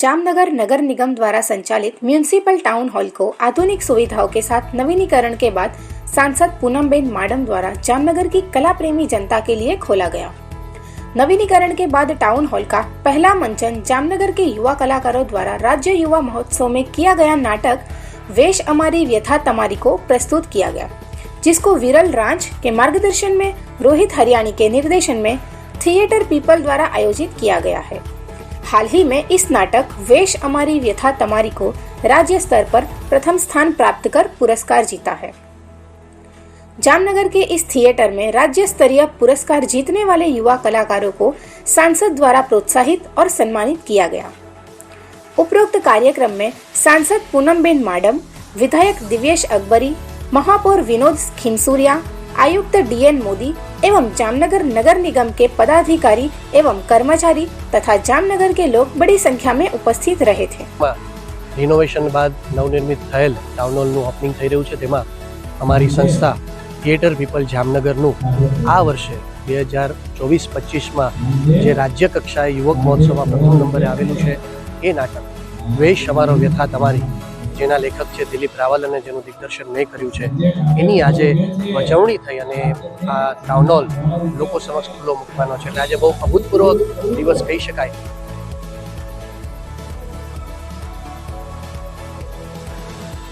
जामनगर नगर निगम द्वारा संचालित municipal town hall को आधुनिक सुविधाओं के साथ नवीनीकरण के बाद सांसद पूनमबेन माडम द्वारा जामनगर की कला प्रेमी जनता के लिए खोला गया। नवीनीकरण के बाद टाउन हॉल का पहला मंचन जामनगर के युवा कलाकारों द्वारा राज्य युवा महोत्सव में किया गया नाटक वेश अमारी व्यथा तमारी को प्रस्तुत किया गया, जिसको विरल रांझ के मार्गदर्शन में रोहित हरियाणी के निर्देशन में थिएटर पीपल द्वारा आयोजित किया गया है। हाल ही में इस नाटक वेश अमारी व्यथा तमारी को राज्य स्तर पर प्रथम स्थान प्राप्त कर पुरस्कार जीता है। जामनगर के इस थिएटर में राज्य स्तरीय पुरस्कार जीतने वाले युवा कलाकारों को सांसद द्वारा प्रोत्साहित और सम्मानित किया गया। उपरोक्त कार्यक्रम में सांसद पूनमबेन माडम, विधायक दिव्येश अकबरी, महापौर विनोद खिमसूरिया, आयुक्त डीएन मोदी एवं जामनगर नगर निगम के पदाधिकारी एवं कर्मचारी तथा जामनगर के लोग बड़ी संख्या में उपस्थित रहे थे। रिनोवेशन बाद नवनिर्मित थયેલ टाउन हॉलનું ઓપનિંગ થઈ રહ્યું છે, તેમાં અમારી સંસ્થા થિયેટર પીપલ જામનગરનું આ વર્ષે 2024-25માં જે રાજ્ય કક્ષાએ યુવક મહોત્સવમાં પ્રથમ નંબરે આવેલું છે એ નાટક વેશ અમારો વ્યથા તમારી, જેના લેખક છે દિલીપ રાવલ અને જેનું દિગ્દર્શન મેં કર્યું છે, એની આજે વજવણી થઈ અને આ ટાઉન હોલ લોકો સમક્ષ ખુલ્લો મૂકવાનો છે. એટલે આજે બહુ અભૂતપૂર્વ દિવસ કહી શકાય